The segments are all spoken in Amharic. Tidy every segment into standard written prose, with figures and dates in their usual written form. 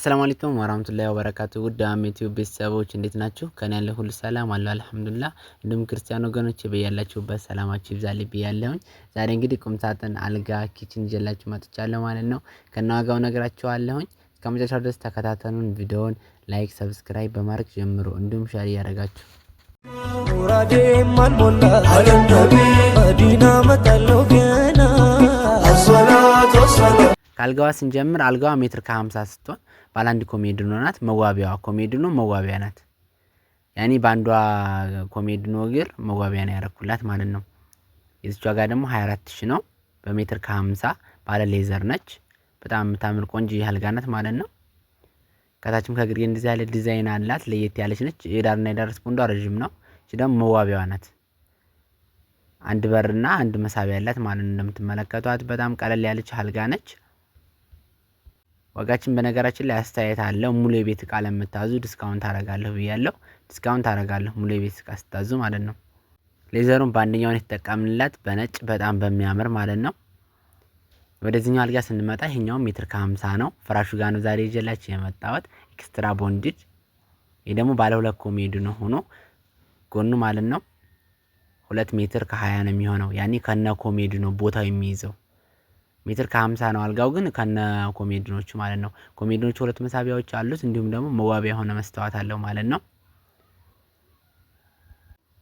አሰላሙ አለይኩም ወራህመቱላሂ ወበረካቱ። ውድ አሜቲው ቤተሰቦች እንዴት ናችሁ? ከኔ ያለ ሁሉ ሰላም አለ አልሐምዱሊላህ። እንዲሁም ክርስቲያን ወገኖች በያላችሁበት ሰላማችሁ ይብዛልኝ ብያለሁኝ። ዛሬ እንግዲህ ቁም ሳጥን፣ አልጋ፣ ኪችን ይዤላችሁ መጥቻለሁ ማለት ነው። ከነዋጋው ነግራችኋለሁኝ። እስከመጨረሻው ድረስ ተከታተሉን። ቪዲዮውን ላይክ፣ ሰብስክራይብ በማድረግ ጀምሩ። እንዲሁም ሼር ያደርጋችሁ ሙራዴ ማልሞላ አለም ነቢ መዲና መጣለው ገና አሰላቱ ወሰላም። ካልጋዋ ስንጀምር አልጋዋ ሜትር ከ50 ስትሆን ባለ አንድ ኮሜዲኖ ናት። መዋቢያዋ ኮሜዲኖ መዋቢያ ናት። ያኒ ባንዷ ኮሜዲኖ እግር መዋቢያ ነው ያረኩላት ማለት ነው። የዚች ዋጋ ደግሞ 24000 ነው። በሜትር ከ50 ባለ ሌዘር ነች። በጣም የምታምር ቆንጆ አልጋ ናት ማለት ነው። ከታችም ከግርጌ እንደዚህ ያለ ዲዛይን አላት። ለየት ያለች ነች። የዳርና የዳር ስፖንዷ ረጅም ነው። እቺ ደግሞ መዋቢያዋ ናት። አንድ በርና አንድ መሳቢያ ያላት ማለት ነው። እንደምትመለከቷት በጣም ቀለል ያለች አልጋ ነች። ዋጋችን በነገራችን ላይ አስተያየት አለ። ሙሉ የቤት ዕቃ ለምታዙ ዲስካውንት አረጋለሁ ብያለሁ። ዲስካውንት አረጋለሁ ሙሉ የቤት ዕቃ ስታዙ ማለት ነው። ሌዘሩን በአንደኛው ነው የተጠቀምንላት በነጭ በጣም በሚያምር ማለት ነው። ወደዚህኛው አልጋ ስንመጣ ይሄኛው ሜትር ከ50 ነው። ፍራሹ ጋር ነው ዛሬ ይዤላችሁ የመጣሁት ኤክስትራ ቦንድድ። ይሄ ደግሞ ባለ ሁለት ኮሜዲኖ ሆኖ ጎኑ ማለት ነው 2 ሜትር ከ20 ነው የሚሆነው። ያኔ ከነ ኮሜዲኖ ቦታው የሚይዘው ሜትር ከ50 ነው። አልጋው ግን ከነ ኮሜዲኖቹ ማለት ነው። ኮሜዲኖቹ ሁለት መሳቢያዎች አሉት። እንዲሁም ደግሞ መዋቢያ ሆነ መስተዋት አለው ማለት ነው።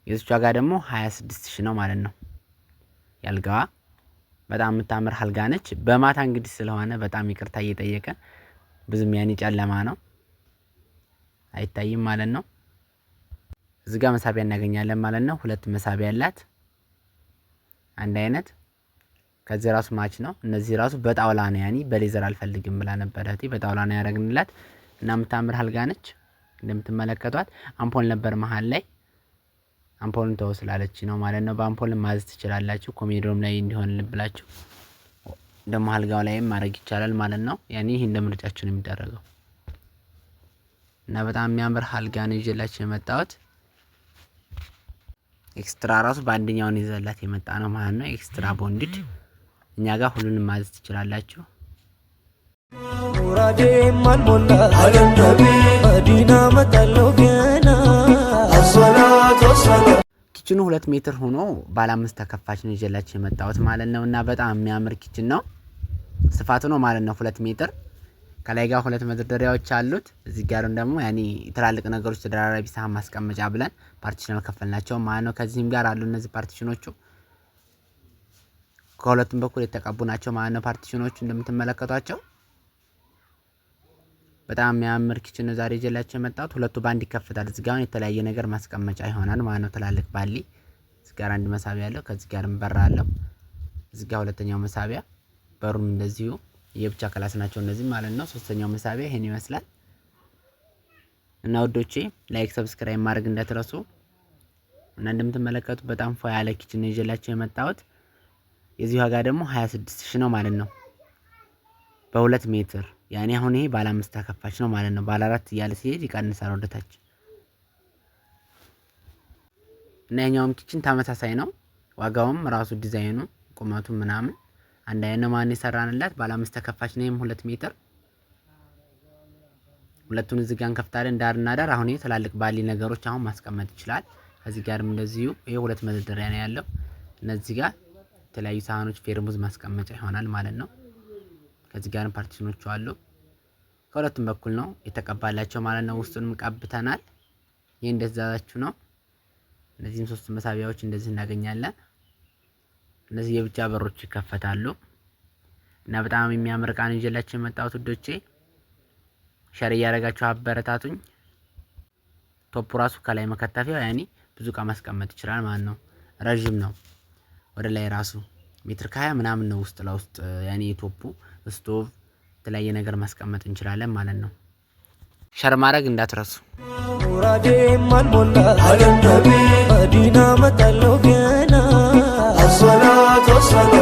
የዚች ዋጋ ደግሞ 26000 ነው ማለት ነው። ያልጋዋ በጣም የምታምር አልጋ ነች። በማታ እንግዲህ ስለሆነ በጣም ይቅርታ እየጠየቀ ብዙም ያኔ ጨለማ ነው አይታይም ማለት ነው። እዚህ ጋር መሳቢያ እናገኛለን ማለት ነው። ሁለት መሳቢያ ያላት አንድ አይነት ከዚህ ራሱ ማች ነው። እነዚህ ራሱ በጣውላ ነው ያኒ በሌዘር አልፈልግም ብላ ነበር እህቴ። በጣውላ ነው ያረግንላት እና የምታምር አልጋ ነች። እንደምትመለከቷት አምፖል ነበር መሃል ላይ አምፖልን ተወስላለች ነው ማለት ነው። በአምፖል ማዘዝ ትችላላችሁ። ኮሜዲኖም ላይ እንዲሆን ልብላችሁ ደግሞ አልጋው ላይም ማድረግ ይቻላል ማለት ነው። ያኒ ይሄ እንደምርጫችሁ ነው የሚደረገው እና በጣም የሚያምር አልጋ ነው ይዤላችሁ የመጣሁት። ኤክስትራ ራሱ በአንደኛው ነው ይዘላት የመጣ ነው ማለት ነው። ኤክስትራ ቦንድድ እኛ ጋር ሁሉንም ማዘዝ ትችላላችሁ። ሙራዴ ማልሞላ አለም ነቢ መዲና መጣለው ገና አሰላቱ ወሰላም። ኪችኑ 2 ሜትር ሆኖ ባለ 5 ተከፋች ነው ይዤላችሁ የመጣሁት ማለት ነው። እና በጣም የሚያምር ኪችን ነው። ስፋቱ ነው ማለት ነው 2 ሜትር። ከላይ ጋር 2 መደርደሪያዎች አሉት። እዚህ ጋርም ደግሞ ያኒ ትላልቅ ነገሮች ተደራራቢ ሳህን ማስቀመጫ ብለን ፓርቲሽን ከፈልናቸው ማለት ነው። ከዚህም ጋር አሉ እነዚህ ፓርቲሽኖቹ ከሁለቱም በኩል የተቀቡ ናቸው ማለት ነው። ፓርቲሽኖቹ እንደምትመለከቷቸው በጣም የሚያምር ኪችን ነው ዛሬ ይዤላችሁ የመጣሁት። ሁለቱ ባንድ ይከፈታል። እዚህ ጋር የተለያየ ነገር ማስቀመጫ ይሆናል ማለት ነው። ትላልቅ ባሊ እዚህ ጋር አንድ መሳቢያ አለው። ከዚህ ጋርም በር አለው። እዚህ ጋር ሁለተኛው መሳቢያ በሩም እንደዚሁ የብቻ ክላስ ናቸው እነዚህ ማለት ነው። ሶስተኛው መሳቢያ ይሄን ይመስላል። እና ወዶቼ ላይክ ሰብስክራይብ ማድረግ እንዳትረሱ። እና እንደምትመለከቱት በጣም ፏ ያለ ኪችን ነው ይዤላችሁ የመጣሁት። የዚህ ዋጋ ደግሞ 26000 ነው ማለት ነው። በ2 ሜትር ያኔ አሁን ይሄ ባለ 5 ተከፋች ነው ማለት ነው። ባለ 4 እያለ ሲሄድ ይቀንሳል ወደታች። እና ያኛውም ኪችን ተመሳሳይ ነው። ዋጋውም ራሱ ዲዛይኑ ቁመቱ ምናምን አንድ አይነት ማን ይሰራንላት ባለ 5 ተከፋች ነው። ይሄም 2 ሜትር ሁለቱን እዚህ ጋር እንከፍታለን ዳርና ዳር። አሁን ይሄ ትላልቅ ባሊ ነገሮች አሁን ማስቀመጥ ይችላል። ከዚህ ጋርም እንደዚሁ ይሄ 2 መደርደሪያ ነው ያለው። እነዚህ ጋር የተለያዩ ሳህኖች ፌርሙዝ ማስቀመጫ ይሆናል ማለት ነው። ከዚህ ጋርም ፓርቲሽኖቹ አሉ። ከሁለቱም በኩል ነው የተቀባላቸው ማለት ነው። ውስጡንም ቀብተናል። ይሄ እንደዛዛችሁ ነው። እነዚህም 3 መሳቢያዎች እንደዚህ እናገኛለን። እነዚህ የብቻ በሮች ይከፈታሉ። እና በጣም የሚያምር ዕቃ ነው ይዤላችሁ የመጣሁት ውዶቼ። ሸር እያደረጋችሁ አበረታቱኝ። ቶፑ ራሱ ከላይ መከተፊያው ያኔ ብዙ ዕቃ ማስቀመጥ ይችላል ማለት ነው። ረጅም ነው። ወደ ላይ ራሱ ሜትር ከ20 ምናምን ነው። ውስጥ ለውስጥ ያኔ ቶፑ ስቶቭ የተለያየ ነገር ማስቀመጥ እንችላለን ማለት ነው። ሸር ማድረግ እንዳትረሱ። ሙራዴ ማልሞላ አለም ነቢ መዲና መጣለው ገና አሰላቱ ወሰላም።